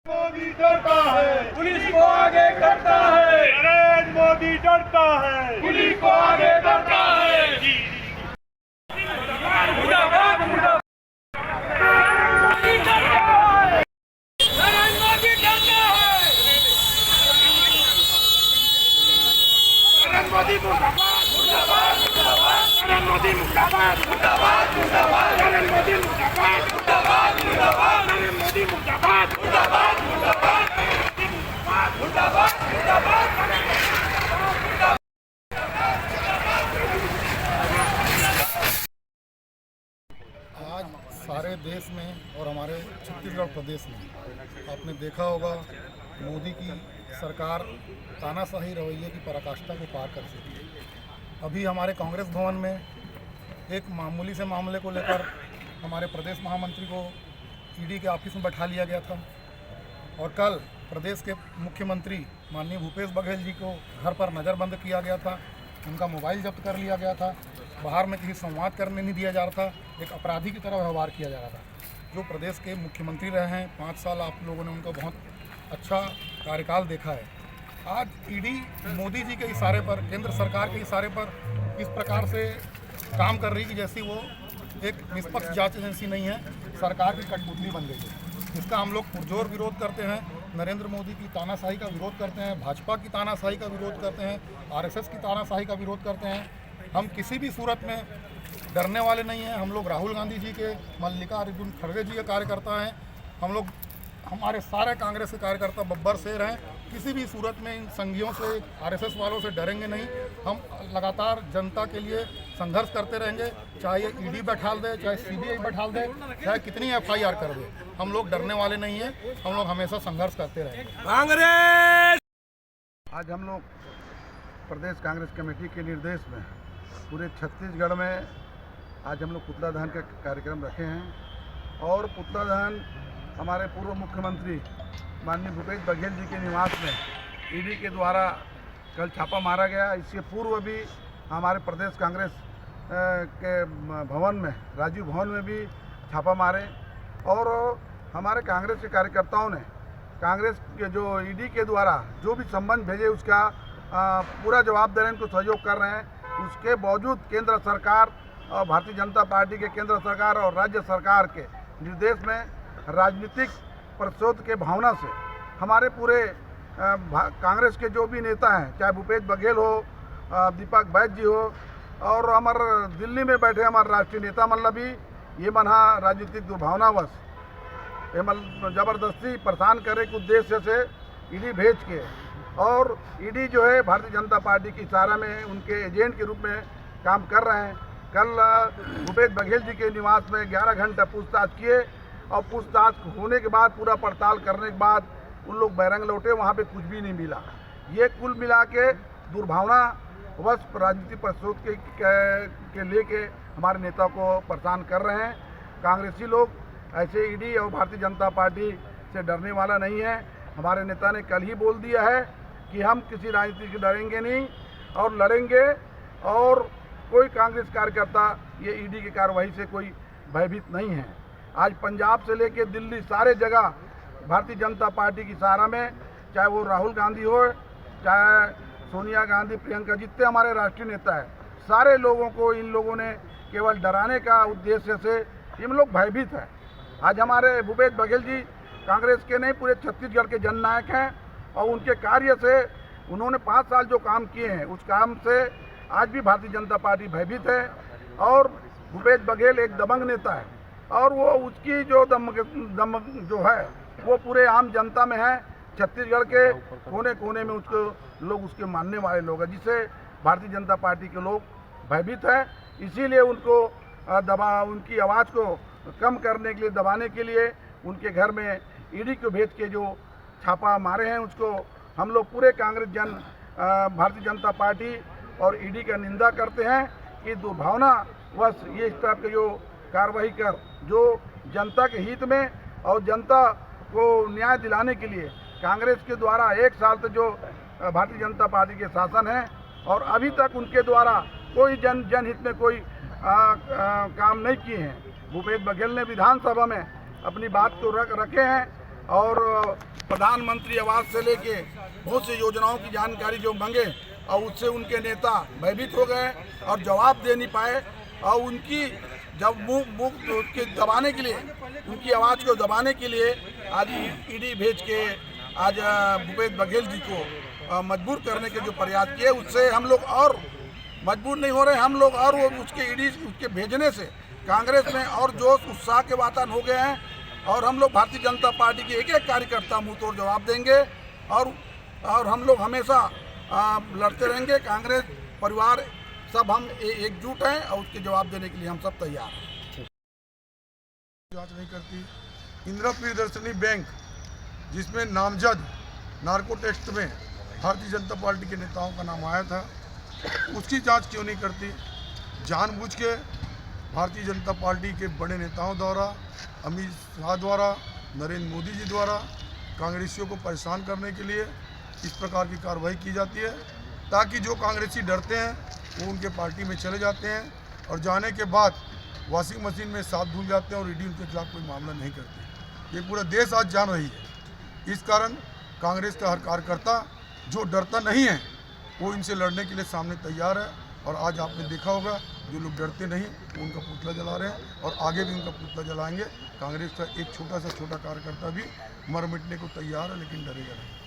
मोदी डरता है, पुलिस को आगे करता है, नरेंद्र मोदी डरता है, पुलिस को आगे करता है। मुर्दाबाद मुर्दाबाद, नरेंद्र मोदी डरता है, नरेंद्र मोदी मुर्दाबाद मुर्दाबाद मुर्दाबाद, नरेंद्र मोदी मुर्दाबाद मुर्दाबाद मुर्दाबाद, नरेंद्र मोदी मुर्दाबाद मुर्दाबाद मुर्दाबाद, नरेंद्र मोदी मुर्दाबाद मुर्दाबाद मुर्दाबाद, मुर्दाबाद मुर्दाबाद। आज सारे देश में और हमारे छत्तीसगढ़ प्रदेश में आपने देखा होगा मोदी की सरकार तानाशाही रवैये की पराकाष्ठा को पार कर चुकी है। अभी हमारे कांग्रेस भवन में एक मामूली से मामले को लेकर हमारे प्रदेश महामंत्री को ईडी के ऑफिस में बैठा लिया गया था और कल प्रदेश के मुख्यमंत्री माननीय भूपेश बघेल जी को घर पर नज़रबंद किया गया था। उनका मोबाइल जब्त कर लिया गया था। बाहर में किसी संवाद करने नहीं दिया जा रहा था। एक अपराधी की तरह व्यवहार किया जा रहा था। जो प्रदेश के मुख्यमंत्री रहे हैं 5 साल, आप लोगों ने उनका बहुत अच्छा कार्यकाल देखा है। आज ईडी मोदी जी के इशारे पर, केंद्र सरकार के इशारे पर इस प्रकार से काम कर रही कि जैसी वो एक निष्पक्ष जांच एजेंसी नहीं है, सरकार की कठपुतली बन गई है। इसका हम लोग पुरजोर विरोध करते हैं। नरेंद्र मोदी की तानाशाही का विरोध करते हैं, भाजपा की तानाशाही का विरोध करते हैं, आरएसएस की तानाशाही का विरोध करते हैं। हम किसी भी सूरत में डरने वाले नहीं हैं। हम लोग राहुल गांधी जी के, मल्लिकार्जुन खड़गे जी के कार्यकर्ता हैं। हम लोग, हमारे सारे कांग्रेस के कार्यकर्ता बब्बर शेर हैं। किसी भी सूरत में इन संघियों से, आरएसएस वालों से डरेंगे नहीं। हम लगातार जनता के लिए संघर्ष करते रहेंगे, चाहे ये ईडी बैठाल दे, चाहे सीबीआई बैठाल दे, चाहे कितनी एफआईआर कर दे। हम लोग डरने वाले नहीं हैं। हम लोग हमेशा संघर्ष करते रहेंगे। कांग्रेस आज हम लोग प्रदेश कांग्रेस कमेटी के निर्देश में पूरे छत्तीसगढ़ में आज हम लोग पुतला दहन का कार्यक्रम रखे हैं और पुतला दहन हमारे पूर्व मुख्यमंत्री माननीय भूपेश बघेल जी के निवास में ईडी के द्वारा कल छापा मारा गया। इसके पूर्व भी हमारे प्रदेश कांग्रेस के भवन में, राजीव भवन में भी छापा मारे और हमारे कांग्रेस के कार्यकर्ताओं ने कांग्रेस के जो ईडी के द्वारा जो भी संबंध भेजे उसका पूरा जवाब दे रहे हैं, उनको सहयोग कर रहे हैं। उसके बावजूद केंद्र सरकार और भारतीय जनता पार्टी के केंद्र सरकार और राज्य सरकार के निर्देश में राजनीतिक प्रतिशोध के भावना से हमारे पूरे कांग्रेस के जो भी नेता हैं, चाहे भूपेश बघेल हो, दीपक बैद जी हो और हमारे दिल्ली में बैठे हमारे राष्ट्रीय नेता मतलब भी ये मना राजनीतिक दुर्भावनावश जबरदस्ती परेशान करने के उद्देश्य से ईडी भेज के और ईडी जो है भारतीय जनता पार्टी की इशारा में उनके एजेंट के रूप में काम कर रहे हैं। कल भूपेश बघेल जी के निवास में 11 घंटा पूछताछ किए और पूछताछ होने के बाद, पूरा पड़ताल करने के बाद उन लोग बैरंग लौटे, वहाँ पे कुछ भी नहीं मिला। ये कुल मिला के दुर्भावनावश राजनीतिक प्रतिशोध के लेके हमारे नेता को परेशान कर रहे हैं। कांग्रेसी लोग ऐसे ईडी और भारतीय जनता पार्टी से डरने वाला नहीं है। हमारे नेता ने कल ही बोल दिया है कि हम किसी राजनीति से डरेंगे नहीं और लड़ेंगे और कोई कांग्रेस कार्यकर्ता ये ईडी की कार्रवाई से कोई भयभीत नहीं है। आज पंजाब से लेकर दिल्ली सारे जगह भारतीय जनता पार्टी की सहारा में, चाहे वो राहुल गांधी हो, चाहे सोनिया गांधी, प्रियंका, जितने हमारे राष्ट्रीय नेता हैं, सारे लोगों को इन लोगों ने केवल डराने का उद्देश्य से इन लोग भयभीत हैं। आज हमारे भूपेश बघेल जी कांग्रेस के नहीं, पूरे छत्तीसगढ़ के जननायक हैं और उनके कार्य से, उन्होंने 5 साल जो काम किए हैं उस काम से आज भी भारतीय जनता पार्टी भयभीत है। और भूपेश बघेल एक दबंग नेता है और वो उसकी जो दम जो है वो पूरे आम जनता में है। छत्तीसगढ़ के कोने कोने में उसको लोग, उसके मानने वाले लोग हैं, जिससे भारतीय जनता पार्टी के लोग भयभीत हैं। इसीलिए उनको उनकी आवाज़ को कम करने के लिए, दबाने के लिए उनके घर में ईडी को भेज के जो छापा मारे हैं, उसको हम लोग पूरे कांग्रेस भारतीय जनता पार्टी और ईडी का निंदा करते हैं कि दुर्भावनावश ये इस तरह के जो कार्रवाई कर, जो जनता के हित में और जनता को न्याय दिलाने के लिए कांग्रेस के द्वारा 1 साल तक जो भारतीय जनता पार्टी के शासन है और अभी तक उनके द्वारा कोई जनहित में कोई काम नहीं किए हैं। भूपेश बघेल ने विधानसभा में अपनी बात को रखे हैं और प्रधानमंत्री आवास से लेके बहुत सी योजनाओं की जानकारी जो मांगे और उससे उनके नेता भयभीत हो गए और जवाब दे नहीं पाए और उनकी जब मुंह उसके दबाने के लिए, उनकी आवाज़ को दबाने के लिए आज ईडी भेज के आज भूपेश बघेल जी को मजबूर करने के जो प्रयास किए, उससे हम लोग और मजबूर नहीं हो रहे हम लोग, और वो उसके ईडी उसके भेजने से कांग्रेस में और जोश उत्साह के वातावरण हो गए हैं। और हम लोग भारतीय जनता पार्टी के एक एक कार्यकर्ता मुंह तोड़ जवाब देंगे और हम लोग हमेशा लड़ते रहेंगे। कांग्रेस परिवार सब हम एकजुट हैं और उसके जवाब देने के लिए हम सब तैयार हैं। जांच नहीं करती। इंदिरा प्रियदर्शनी बैंक जिसमें नामजद नार्को टेस्ट में भारतीय जनता पार्टी के नेताओं का नाम आया था, उसकी जांच क्यों नहीं करती? जानबूझ के भारतीय जनता पार्टी के बड़े नेताओं द्वारा, अमित शाह द्वारा, नरेंद्र मोदी जी द्वारा कांग्रेसियों को परेशान करने के लिए इस प्रकार की कार्रवाई की जाती है, ताकि जो कांग्रेसी डरते हैं वो उनके पार्टी में चले जाते हैं और जाने के बाद वॉशिंग मशीन में साथ धुल जाते हैं और ईडी उनके खिलाफ कोई मामला नहीं करती। ये पूरा देश आज जान रही है। इस कारण कांग्रेस का हर कार्यकर्ता जो डरता नहीं है वो इनसे लड़ने के लिए सामने तैयार है। और आज आपने देखा होगा जो लोग डरते नहीं वो उनका पुतला जला रहे हैं और आगे भी उनका पुतला जलाएंगे। कांग्रेस का एक छोटा सा छोटा कार्यकर्ता भी मर मिटने को तैयार है, लेकिन डरेगा नहीं।